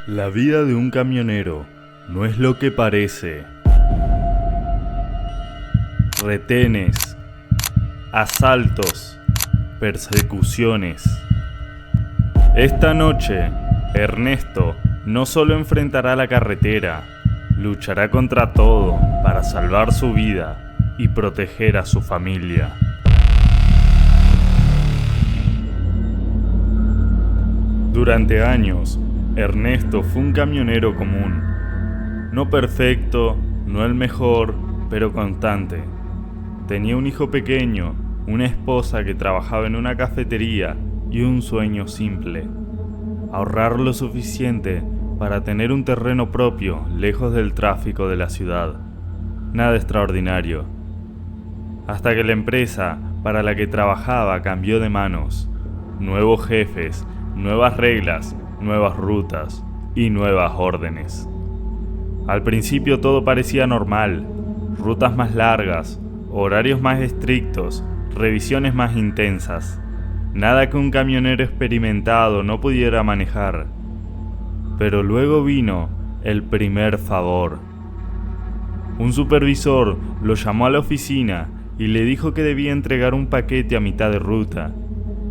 La vida de un camionero no es lo que parece. Retenes, asaltos, persecuciones. Esta noche, Ernesto no solo enfrentará la carretera, luchará contra todo para salvar su vida y proteger a su familia. Durante años, Ernesto fue un camionero común. No perfecto, no el mejor, pero constante. Tenía un hijo pequeño, una esposa que trabajaba en una cafetería y un sueño simple: ahorrar lo suficiente para tener un terreno propio lejos del tráfico de la ciudad. Nada extraordinario. Hasta que la empresa para la que trabajaba cambió de manos. Nuevos jefes, nuevas reglas, nuevas rutas y nuevas órdenes. Al principio todo parecía normal: rutas más largas, horarios más estrictos, revisiones más intensas. Nada que un camionero experimentado no pudiera manejar. Pero luego vino el primer favor. Un supervisor lo llamó a la oficina y le dijo que debía entregar un paquete a mitad de ruta.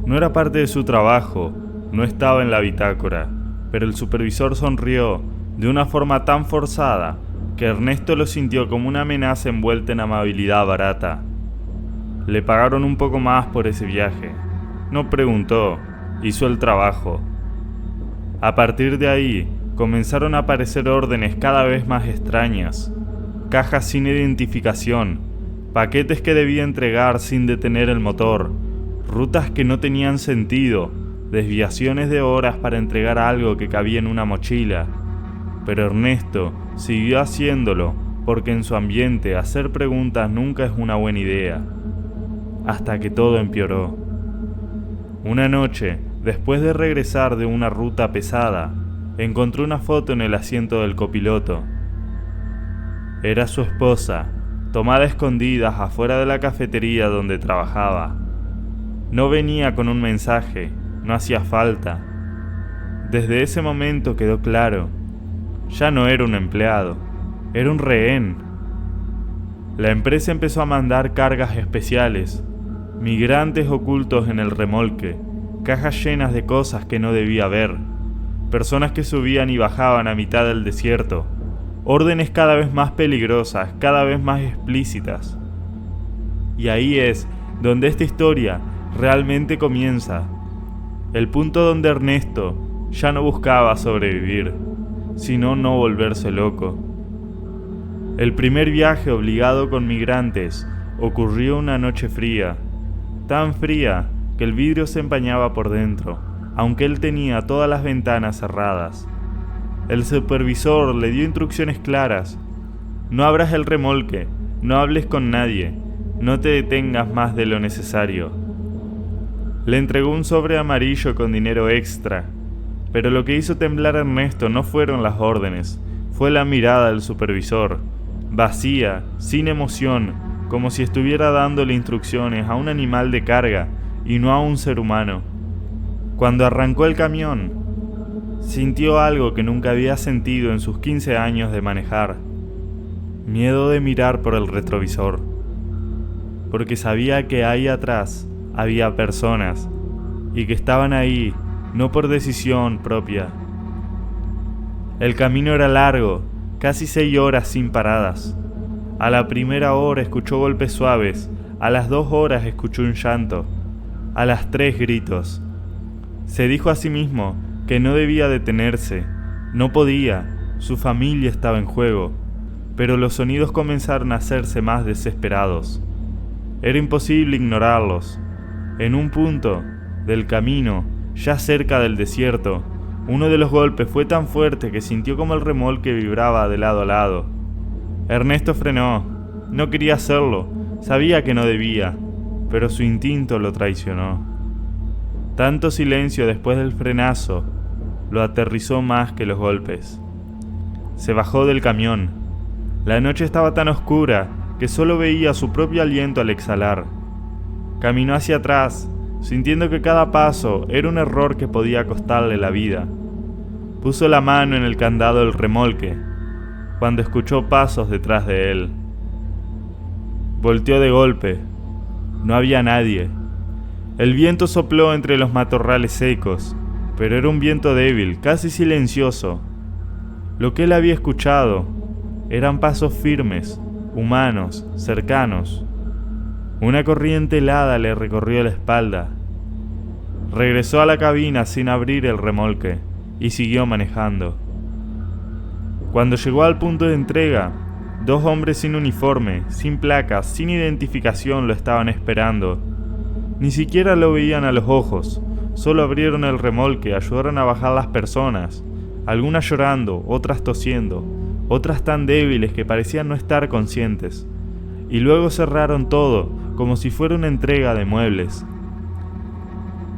No era parte de su trabajo, no estaba en la bitácora, pero el supervisor sonrió de una forma tan forzada que Ernesto lo sintió como una amenaza envuelta en amabilidad barata. Le pagaron un poco más por ese viaje. No preguntó, hizo el trabajo. A partir de ahí, comenzaron a aparecer órdenes cada vez más extrañas, cajas sin identificación, paquetes que debía entregar sin detener el motor, rutas que no tenían sentido, desviaciones de horas para entregar algo que cabía en una mochila. Pero Ernesto siguió haciéndolo porque en su ambiente hacer preguntas nunca es una buena idea. Hasta que todo empeoró. Una noche, después de regresar de una ruta pesada, encontró una foto en el asiento del copiloto. Era su esposa, tomada a escondidas afuera de la cafetería donde trabajaba. No venía con un mensaje, no hacía falta. Desde ese momento quedó claro: ya no era un empleado, era un rehén. La empresa empezó a mandar cargas especiales, migrantes ocultos en el remolque, cajas llenas de cosas que no debía haber, personas que subían y bajaban a mitad del desierto, órdenes cada vez más peligrosas, cada vez más explícitas. Y ahí es donde esta historia realmente comienza. El punto donde Ernesto ya no buscaba sobrevivir, sino no volverse loco. El primer viaje obligado con migrantes ocurrió una noche fría, tan fría que el vidrio se empañaba por dentro, aunque él tenía todas las ventanas cerradas. El supervisor le dio instrucciones claras: no abras el remolque, no hables con nadie, no te detengas más de lo necesario. Le entregó un sobre amarillo con dinero extra, pero lo que hizo temblar a Ernesto no fueron las órdenes, fue la mirada del supervisor, vacía, sin emoción, como si estuviera dándole instrucciones a un animal de carga y no a un ser humano. Cuando arrancó el camión, sintió algo que nunca había sentido en sus 15 años de manejar: miedo de mirar por el retrovisor, porque sabía que ahí atrás había personas y que estaban ahí no por decisión propia. El camino era largo, casi 6 horas sin paradas. A la primera hora escuchó golpes suaves, a las 2 horas escuchó un llanto, a las 3 gritos. Se dijo a sí mismo que no debía detenerse, no podía, su familia estaba en juego, pero los sonidos comenzaron a hacerse más desesperados. Era imposible ignorarlos. En un punto del camino, ya cerca del desierto, uno de los golpes fue tan fuerte que sintió como el remolque vibraba de lado a lado. Ernesto frenó. No quería hacerlo, sabía que no debía, pero su instinto lo traicionó. Tanto silencio después del frenazo lo aterrizó más que los golpes. Se bajó del camión. La noche estaba tan oscura que solo veía su propio aliento al exhalar. Caminó hacia atrás, sintiendo que cada paso era un error que podía costarle la vida. Puso la mano en el candado del remolque, cuando escuchó pasos detrás de él. Volteó de golpe. No había nadie. El viento sopló entre los matorrales secos, pero era un viento débil, casi silencioso. Lo que él había escuchado eran pasos firmes, humanos, cercanos. Una corriente helada le recorrió la espalda. Regresó a la cabina sin abrir el remolque y siguió manejando. Cuando llegó al punto de entrega, 2 hombres sin uniforme, sin placas, sin identificación lo estaban esperando. Ni siquiera lo veían a los ojos, solo abrieron el remolque, ayudaron a bajar las personas, algunas llorando, otras tosiendo, otras tan débiles que parecían no estar conscientes, y luego cerraron todo, como si fuera una entrega de muebles.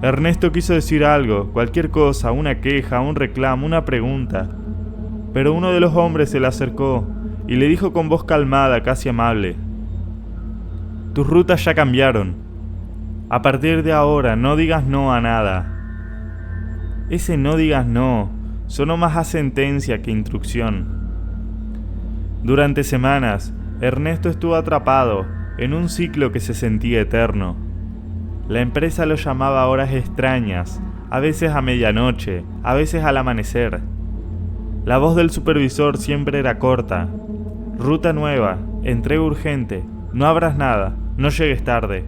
Ernesto quiso decir algo, cualquier cosa, una queja, un reclamo, una pregunta, pero uno de los hombres se le acercó y le dijo con voz calmada, casi amable: «Tus rutas ya cambiaron. A partir de ahora no digas no a nada». Ese no digas no sonó más a sentencia que instrucción. Durante semanas, Ernesto estuvo atrapado en un ciclo que se sentía eterno. La empresa lo llamaba a horas extrañas, a veces a medianoche, a veces al amanecer. La voz del supervisor siempre era corta: «Ruta nueva, entrega urgente, no abras nada, no llegues tarde».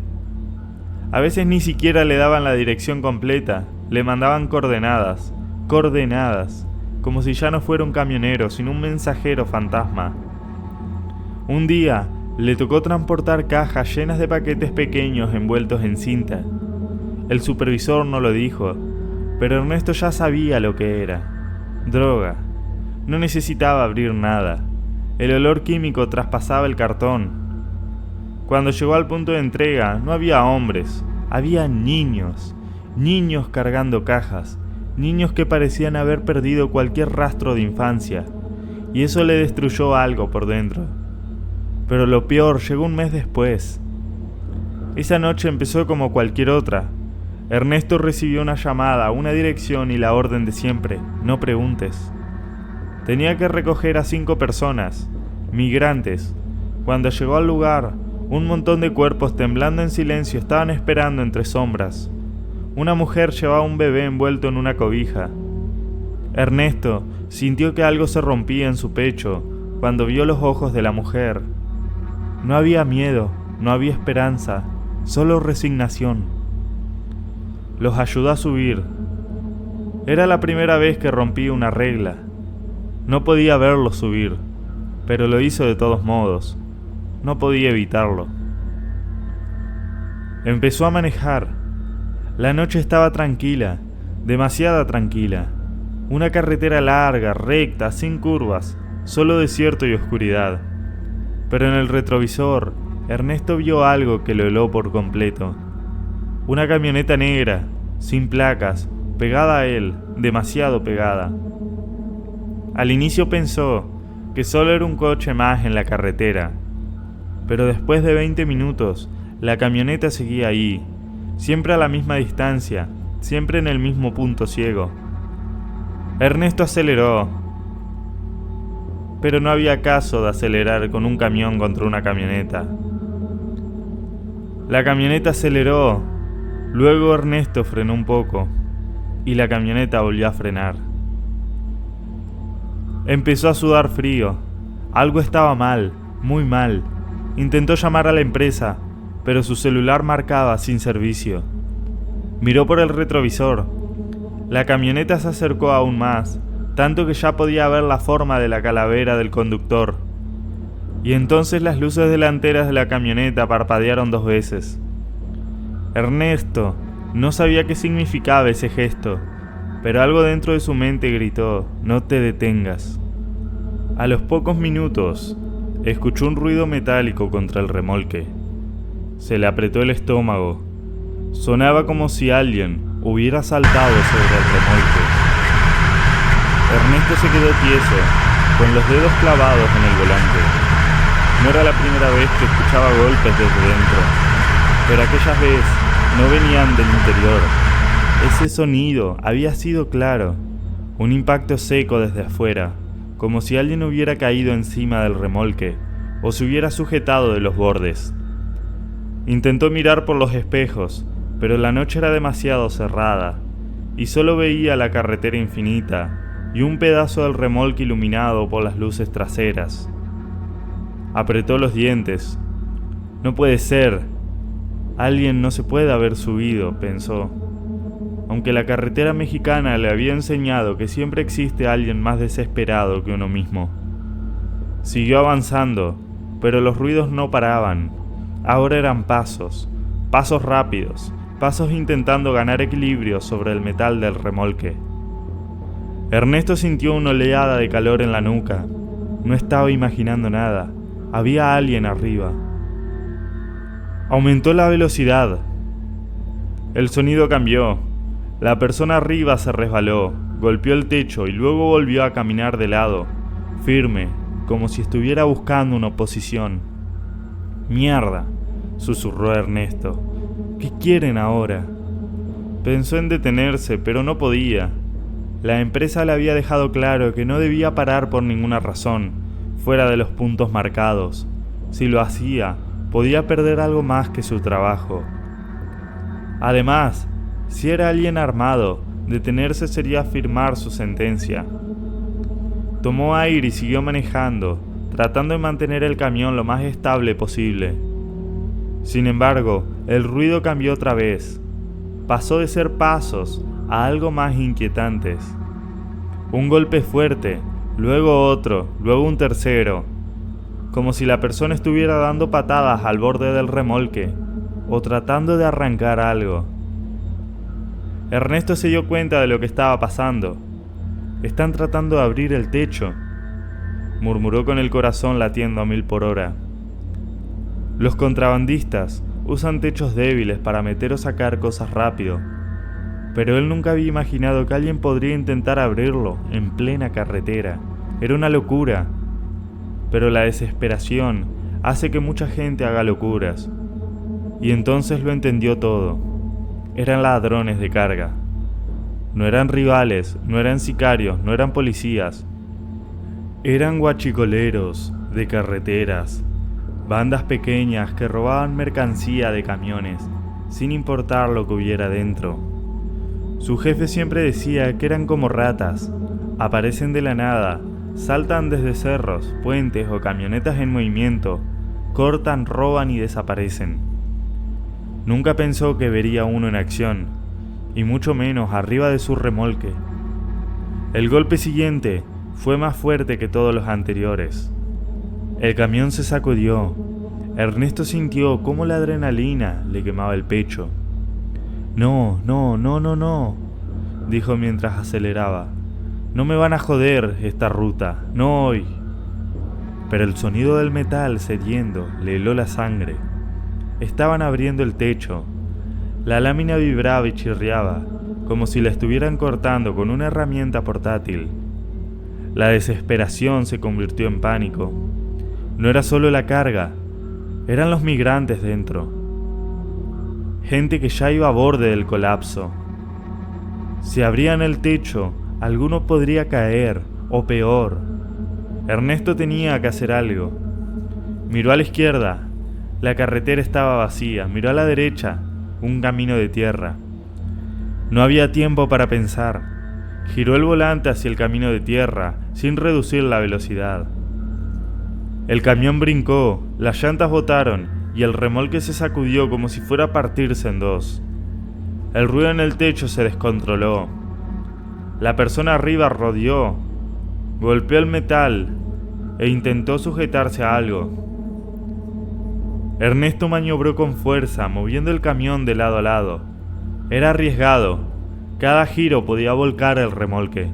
A veces ni siquiera le daban la dirección completa, le mandaban coordenadas, como si ya no fuera un camionero, sino un mensajero fantasma. Un día le tocó transportar cajas llenas de paquetes pequeños envueltos en cinta. El supervisor no lo dijo, pero Ernesto ya sabía lo que era: droga. No necesitaba abrir nada. El olor químico traspasaba el cartón. Cuando llegó al punto de entrega, no había hombres, había niños cargando cajas, niños que parecían haber perdido cualquier rastro de infancia, y eso le destruyó algo por dentro. Pero lo peor llegó un mes después. Esa noche empezó como cualquier otra. Ernesto recibió una llamada, una dirección y la orden de siempre: no preguntes. Tenía que recoger a 5 personas, migrantes. Cuando llegó al lugar, un montón de cuerpos temblando en silencio estaban esperando entre sombras. Una mujer llevaba un bebé envuelto en una cobija. Ernesto sintió que algo se rompía en su pecho cuando vio los ojos de la mujer. No había miedo, no había esperanza, solo resignación. Los ayudó a subir. Era la primera vez que rompía una regla. No podía verlos subir, pero lo hizo de todos modos. No podía evitarlo. Empezó a manejar. La noche estaba tranquila, demasiado tranquila. Una carretera larga, recta, sin curvas, solo desierto y oscuridad. Pero en el retrovisor, Ernesto vio algo que lo heló por completo. Una camioneta negra, sin placas, pegada a él, demasiado pegada. Al inicio pensó que solo era un coche más en la carretera, pero después de 20 minutos, la camioneta seguía ahí, siempre a la misma distancia, siempre en el mismo punto ciego. Ernesto aceleró, pero no había caso de acelerar con un camión contra una camioneta. La camioneta aceleró, luego Ernesto frenó un poco, y la camioneta volvió a frenar. Empezó a sudar frío. Algo estaba mal, muy mal. Intentó llamar a la empresa, pero su celular marcaba sin servicio. Miró por el retrovisor. La camioneta se acercó aún más, tanto que ya podía ver la forma de la calavera del conductor. Y entonces las luces delanteras de la camioneta parpadearon 2 veces. Ernesto no sabía qué significaba ese gesto, pero algo dentro de su mente gritó: «No te detengas». A los pocos minutos, escuchó un ruido metálico contra el remolque. Se le apretó el estómago. Sonaba como si alguien hubiera saltado sobre el remolque. Ernesto se quedó tieso, con los dedos clavados en el volante. No era la primera vez que escuchaba golpes desde dentro, pero aquella vez no venían del interior. Ese sonido había sido claro, Un impacto seco desde afuera, como si alguien hubiera caído encima del remolque o se hubiera sujetado de los bordes. Intentó mirar por los espejos, pero la noche era demasiado cerrada y solo veía la carretera infinita y un pedazo del remolque iluminado por las luces traseras. Apretó los dientes. No puede ser. Alguien no se puede haber subido, pensó. Aunque la carretera mexicana le había enseñado que siempre existe alguien más desesperado que uno mismo. Siguió avanzando, pero los ruidos no paraban. Ahora eran pasos, pasos rápidos, pasos intentando ganar equilibrio sobre el metal del remolque. Ernesto sintió una oleada de calor en la nuca. No estaba imaginando nada. Había alguien arriba. Aumentó la velocidad. El sonido cambió. La persona arriba se resbaló, golpeó el techo y luego volvió a caminar de lado, firme, como si estuviera buscando una oposición. «Mierda», susurró Ernesto. «¿Qué quieren ahora?». Pensó en detenerse, pero no podía. La empresa le había dejado claro que no debía parar por ninguna razón, fuera de los puntos marcados. Si lo hacía, podía perder algo más que su trabajo. Además, si era alguien armado, detenerse sería firmar su sentencia. Tomó aire y siguió manejando, tratando de mantener el camión lo más estable posible. Sin embargo, el ruido cambió otra vez. Pasó de ser pasos a algo más inquietantes. Un golpe fuerte, luego otro, luego un tercero, como si la persona estuviera dando patadas al borde del remolque o tratando de arrancar algo. Ernesto se dio cuenta de lo que estaba pasando. «Están tratando de abrir el techo», murmuró con el corazón latiendo a 1000 por hora. Los contrabandistas usan techos débiles para meter o sacar cosas rápido, pero él nunca había imaginado que alguien podría intentar abrirlo en plena carretera. Era una locura, pero la desesperación hace que mucha gente haga locuras. Y entonces lo entendió todo. Eran ladrones de carga. No eran rivales, no eran sicarios, no eran policías. Eran guachicoleros de carreteras, bandas pequeñas que robaban mercancía de camiones, sin importar lo que hubiera dentro. Su jefe siempre decía que eran como ratas, aparecen de la nada, saltan desde cerros, puentes o camionetas en movimiento, cortan, roban y desaparecen. Nunca pensó que vería uno en acción, y mucho menos arriba de su remolque. El golpe siguiente fue más fuerte que todos los anteriores. El camión se sacudió. Ernesto sintió cómo la adrenalina le quemaba el pecho. «No, no, no, no, no», dijo mientras aceleraba. «No me van a joder esta ruta, no hoy». Pero el sonido del metal cediendo le heló la sangre. Estaban abriendo el techo. La lámina vibraba y chirriaba, como si la estuvieran cortando con una herramienta portátil. La desesperación se convirtió en pánico. No era solo la carga, eran los migrantes dentro. Gente que ya iba a borde del colapso. Si abrían el techo, alguno podría caer, o peor. Ernesto tenía que hacer algo. Miró a la izquierda. La carretera estaba vacía. Miró a la derecha. Un camino de tierra. No había tiempo para pensar. Giró el volante hacia el camino de tierra, sin reducir la velocidad. El camión brincó, las llantas botaron y el remolque se sacudió como si fuera a partirse en dos. El ruido en el techo se descontroló. La persona arriba rodeó, golpeó el metal e intentó sujetarse a algo. Ernesto maniobró con fuerza, moviendo el camión de lado a lado. Era arriesgado. Cada giro podía volcar el remolque.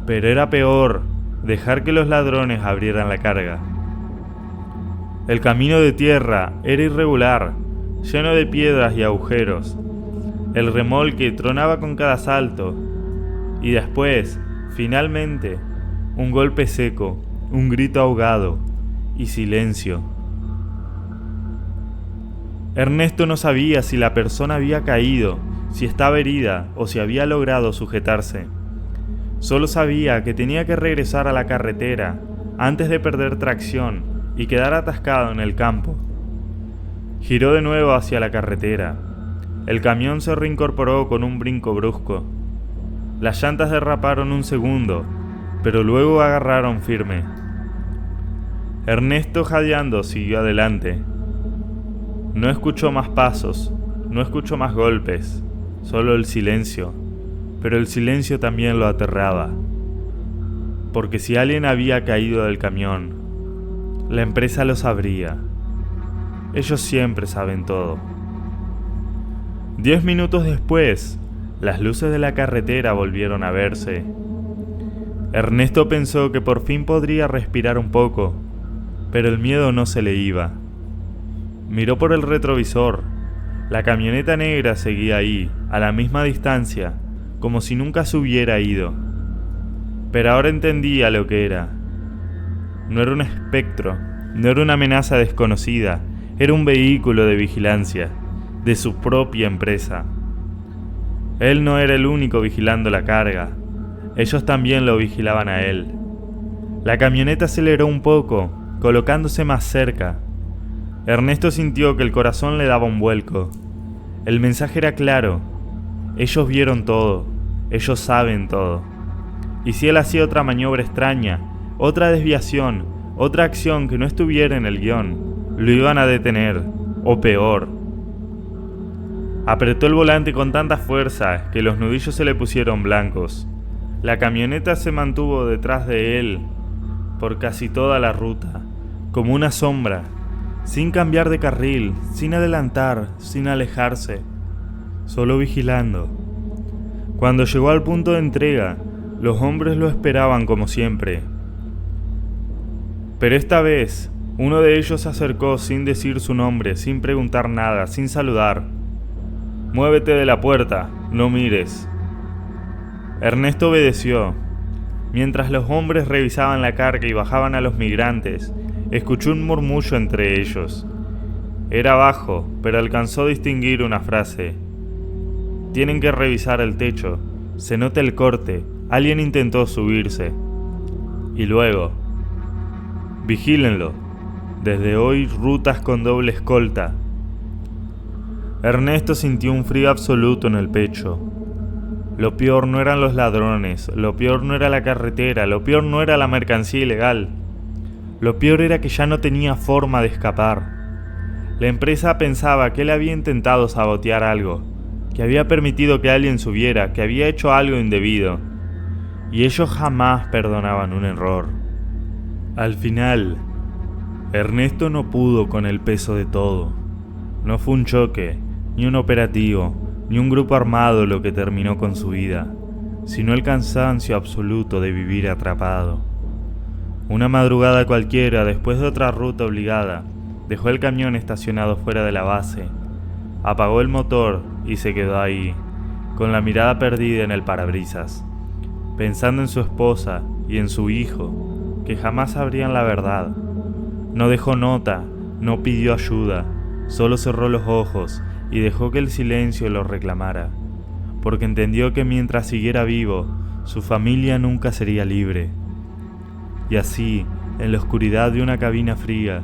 Pero era peor dejar que los ladrones abrieran la carga. El camino de tierra era irregular, lleno de piedras y agujeros. El remolque tronaba con cada salto. Y después, finalmente, un golpe seco, un grito ahogado y silencio. Ernesto no sabía si la persona había caído, si estaba herida o si había logrado sujetarse. Solo sabía que tenía que regresar a la carretera antes de perder tracción y quedar atascado en el campo. Giró de nuevo hacia la carretera. El camión se reincorporó con un brinco brusco. Las llantas derraparon un segundo, pero luego agarraron firme. Ernesto, jadeando, siguió adelante. No escuchó más pasos, no escuchó más golpes, solo el silencio, pero el silencio también lo aterraba. Porque si alguien había caído del camión, la empresa lo sabría. Ellos siempre saben todo. 10 minutos después, las luces de la carretera volvieron a verse. Ernesto pensó que por fin podría respirar un poco, pero el miedo no se le iba. Miró por el retrovisor. La camioneta negra seguía ahí, a la misma distancia, como si nunca se hubiera ido. Pero ahora entendía lo que era. No era un espectro, no era una amenaza desconocida, era un vehículo de vigilancia, de su propia empresa. Él no era el único vigilando la carga, ellos también lo vigilaban a él. La camioneta aceleró un poco, colocándose más cerca. Ernesto sintió que el corazón le daba un vuelco. El mensaje era claro. Ellos vieron todo. Ellos saben todo. Y si él hacía otra maniobra extraña, otra desviación, otra acción que no estuviera en el guión, lo iban a detener, o peor. Apretó el volante con tanta fuerza que los nudillos se le pusieron blancos. La camioneta se mantuvo detrás de él por casi toda la ruta, como una sombra, sin cambiar de carril, sin adelantar, sin alejarse, solo vigilando. Cuando llegó al punto de entrega, los hombres lo esperaban como siempre. Pero esta vez, uno de ellos se acercó sin decir su nombre, sin preguntar nada, sin saludar. «Muévete de la puerta, no mires». Ernesto obedeció. Mientras los hombres revisaban la carga y bajaban a los migrantes, escuchó un murmullo entre ellos. Era bajo, pero alcanzó a distinguir una frase. «Tienen que revisar el techo. Se nota el corte. Alguien intentó subirse». Y luego: «Vigílenlo. Desde hoy rutas con doble escolta». Ernesto sintió un frío absoluto en el pecho. Lo peor no eran los ladrones, lo peor no era la carretera, lo peor no era la mercancía ilegal. Lo peor era que ya no tenía forma de escapar. La empresa pensaba que él había intentado sabotear algo, que había permitido que alguien subiera, que había hecho algo indebido. Y ellos jamás perdonaban un error. Al final, Ernesto no pudo con el peso de todo. No fue un choque, ni un operativo, ni un grupo armado lo que terminó con su vida, sino el cansancio absoluto de vivir atrapado. Una madrugada cualquiera, después de otra ruta obligada, dejó el camión estacionado fuera de la base, apagó el motor y se quedó ahí, con la mirada perdida en el parabrisas, pensando en su esposa y en su hijo, que jamás sabrían la verdad. No dejó nota, no pidió ayuda, solo cerró los ojos y dejó que el silencio lo reclamara, porque entendió que mientras siguiera vivo, su familia nunca sería libre. Y así, en la oscuridad de una cabina fría,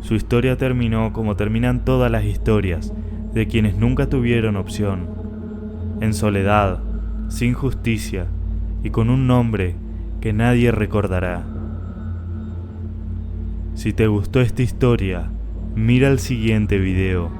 su historia terminó como terminan todas las historias de quienes nunca tuvieron opción, en soledad, sin justicia y con un nombre que nadie recordará. Si te gustó esta historia, mira el siguiente video.